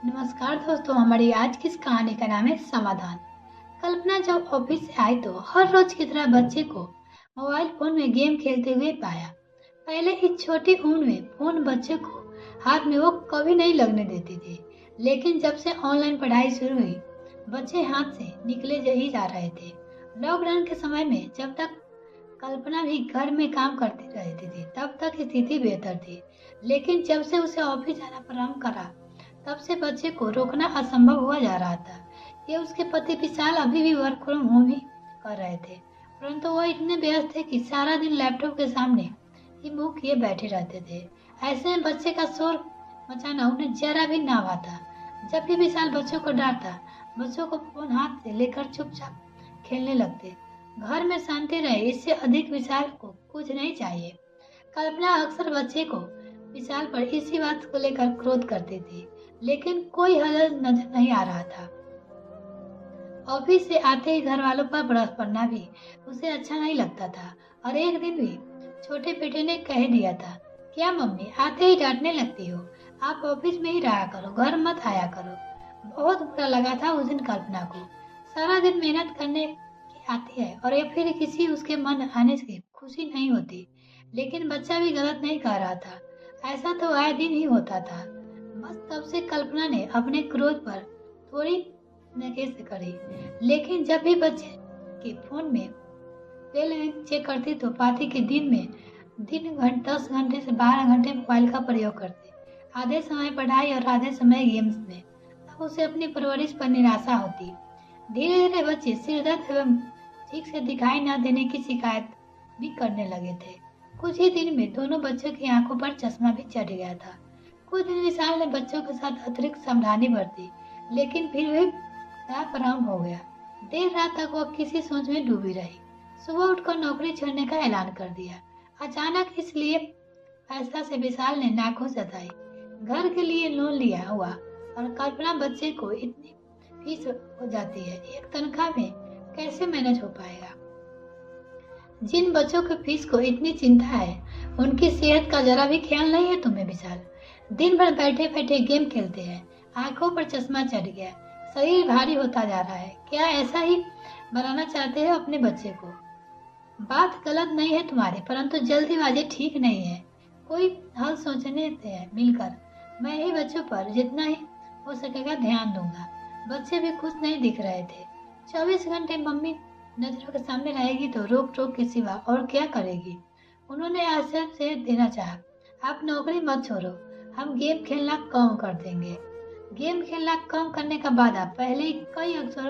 नमस्कार दोस्तों, हमारी आज की इस कहानी का नाम है समाधान। कल्पना जब ऑफिस से आई तो हर रोज की तरह बच्चे को मोबाइल फोन में गेम खेलते हुए पाया। पहले इस छोटी उम्र में फोन बच्चे को हाथ में वो कभी नहीं लगने देती थी, लेकिन जब से ऑनलाइन पढ़ाई शुरू हुई बच्चे हाथ से निकले ही जा रहे थे। लॉकडाउन के समय में जब तक कल्पना भी घर में काम करती रहती थी तब तक स्थिति बेहतर थी, लेकिन जब से उसे ऑफिस जाना प्रारंभ करा तब से बच्चे को रोकना असंभव हुआ जा रहा था। ये उसके पति विशाल अभी भी वर्क फ्रॉम होम ही कर रहे थे, परंतु वह इतने व्यस्त थे कि सारा दिन लैपटॉप के सामने ही मुंह किए बैठे रहते थे। ऐसे में बच्चे का शोर मचाना उन्हें जरा भी ना भाता। जब भी विशाल बच्चों को डांटता, बच्चों को फोन हाथ से लेकर चुपचाप खेलने लगते। घर में शांति रहे, इससे अधिक विशाल को कुछ नहीं चाहिए। कल्पना अक्सर बच्चे को विशाल पर इसी बात को लेकर क्रोध करती थी, लेकिन कोई हल नजर नहीं आ रहा था। ऑफिस से आते ही घर वालों पर बरस पड़ना भी उसे अच्छा नहीं लगता था, और एक दिन भी छोटे बेटे ने कह दिया था, क्या मम्मी आते ही डांटने लगती हो? आप ऑफिस में ही रहा करो, घर मत आया करो। बहुत बुरा लगा था उस दिन कल्पना को। सारा दिन मेहनत करने की आती है और ये फिर किसी उसके मन आने से खुशी नहीं होती, लेकिन बच्चा भी गलत नहीं कह रहा था। ऐसा तो आए दिन ही होता था। बस तब से कल्पना ने अपने क्रोध पर थोड़ी नकेल करी, लेकिन जब भी बच्चे के फोन में बेल चेक करती तो पाती कि दिन घंटे 10 घंटे से 12 घंटे मोबाइल का प्रयोग करते, आधे समय पढ़ाई और आधे समय गेम्स में। तब उसे अपनी परवरिश पर निराशा होती। धीरे धीरे बच्चे सिरदर्द एवं ठीक से दिखाई न देने की शिकायत भी करने लगे थे। कुछ ही दिन में दोनों बच्चों की आंखों पर चश्मा भी चढ़ गया था। कुछ दिन विशाल ने बच्चों के साथ अतिरिक्त सावधानी बरती, लेकिन फिर भी प्रारंभ हो गया। देर रात तक वह किसी सोच में डूबी रही। सुबह उठकर नौकरी छोड़ने का ऐलान कर दिया। अचानक इसलिए फैसला से विशाल ने नाखुश जताई। घर के लिए लोन लिया हुआ और कल्पना बच्चे को इतनी फीस हो जाती है, एक तनख्वाह में कैसे मैनेज हो पाएगा? जिन बच्चों के फीस को इतनी चिंता है, उनकी सेहत का जरा भी ख्याल नहीं है तुम्हें विशाल। दिन भर बैठे बैठे गेम खेलते हैं, आंखों पर चश्मा चढ़ गया, शरीर भारी होता जा रहा है। क्या ऐसा ही बनाना चाहते हो अपने बच्चे को? बात गलत नहीं है तुम्हारी, परंतु जल्दीबाजी ठीक नहीं है। कोई हल सोचने हैं मिलकर। मैं ही बच्चों पर जितना ही हो सकेगा ध्यान दूंगा। बच्चे भी खुश नहीं दिख रहे थे। 24 घंटे मम्मी नजरों के सामने रहेगी तो रोक टोक के सिवा और क्या करेगी? उन्होंने आश्चर्य से देना चाहा, आप नौकरी मत छोड़ो, हम गेम खेलना कम कर देंगे। गेम खेलना कम करने का वादा पहले ही कई अवसर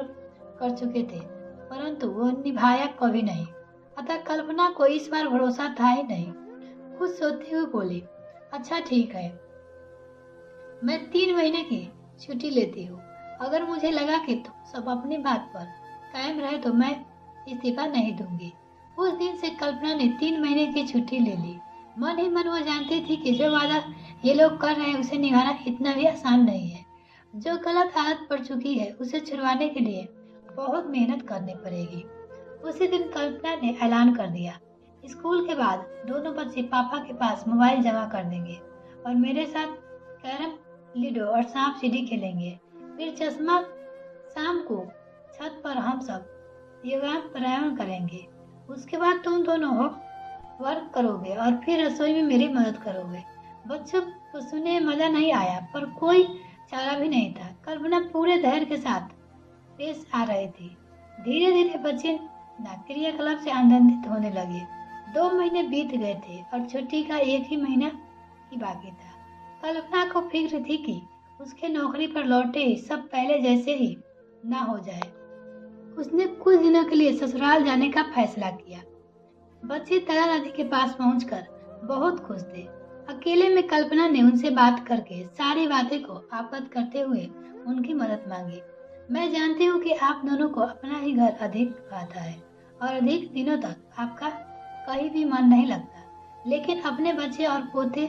कर चुके थे, परंतु वो निभाया कभी नहीं। अतः कल्पना को इस बार भरोसा था ही नहीं। खुद सोचते हुए बोली, अच्छा ठीक है, मैं 3 महीने की छुट्टी लेती हूँ। अगर मुझे लगा कि तुम सब अपनी बात पर कायम रहे तो मैं इस्तीफा नहीं दूंगी। उस दिन से कल्पना ने 3 महीने की छुट्टी ले ली। मन ही मन वो जानती थी कि जो वादा ये लोग कर रहे हैं उसे निभाना इतना भी आसान नहीं है। जो गलत आदत पड़ चुकी है उसे छुड़वाने के लिए बहुत मेहनत करनी पड़ेगी। उसी दिन कल्पना ने ऐलान कर दिया, स्कूल के बाद दोनों बच्चे पापा के पास मोबाइल जमा कर देंगे और मेरे साथ कैरम, लूडो और सांप सीढ़ी खेलेंगे। फिर चश्मा शाम को छत पर हम सब योगा प्राणायाम करेंगे। उसके बाद तुम दोनों हो वर्क करोगे और फिर रसोई में मेरी मदद करोगे। बच्चों को सुनने में मजा नहीं आया, पर कोई चारा भी नहीं था। कल्पना पूरे धैर्य के साथ पेश आ रही थी। धीरे धीरे बच्चे क्रियाकलाप से आनंदित होने लगे। 2 महीने बीत गए थे और छुट्टी का 1 ही महीना ही बाकी था। कल्पना को फिक्र थी कि उसके नौकरी पर लौटे ही सब पहले जैसे ही ना हो जाए। उसने कुछ दिनों के लिए ससुराल जाने का फैसला किया। बच्चे दादा दादी के पास पहुंचकर बहुत खुश थे। अकेले में कल्पना ने उनसे बात करके सारी बातें को आपत करते हुए उनकी मदद मांगी। मैं जानती हूँ कि आप दोनों को अपना ही घर अधिक भाता है और अधिक दिनों तक आपका कहीं भी मन नहीं लगता, लेकिन अपने बच्चे और पोते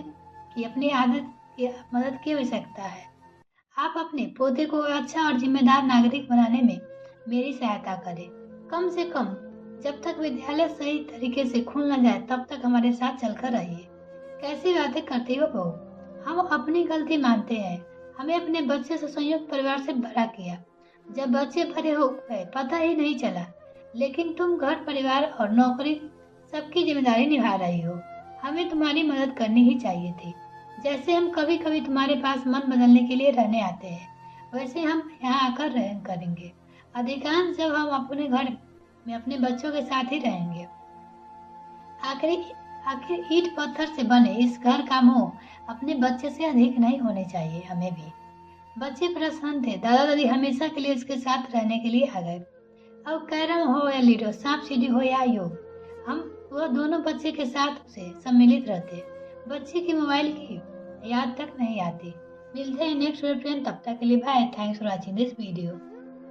की अपनी आदत की मदद की आवश्यकता है। आप अपने पोते को अच्छा और जिम्मेदार नागरिक बनाने में मेरी सहायता करें। कम से कम जब तक विद्यालय सही तरीके से खुल न जाए तब तक हमारे साथ चलकर रहिए। कैसी बातें करती हो बहू? हम अपनी गलती मानते हैं, हमें अपने बच्चे से संयुक्त परिवार से बड़ा किया। जब बच्चे बड़े हो गए पता ही नहीं चला, लेकिन तुम घर, परिवार और नौकरी सबकी जिम्मेदारी निभा रही हो। हमें तुम्हारी मदद करनी ही चाहिए थी। जैसे हम कभी कभी तुम्हारे पास मन बदलने के लिए रहने आते हैं, वैसे हम यहाँ आकर रह करेंगे। अधिकांश जब हम अपने घर में अपने बच्चों के साथ ही रहेंगे। आखिर आखिर ईंट पत्थर से बने इस घर का मोह अपने बच्चे से अधिक नहीं होने चाहिए। हमें भी बच्चे प्रसन्न थे। दादा दादी हमेशा के लिए इसके साथ रहने के लिए आ गए। अब कैरम हो या लूडो, सांप सीढ़ी हो या योग, हम वह दोनों बच्चे के साथ से सम्मिलित रहते। बच्चे की मोबाइल की याद तक नहीं आती। मिलते हैं नेक्स्ट वीडियो। तब तक के लिए bye. Thanks for watching this video.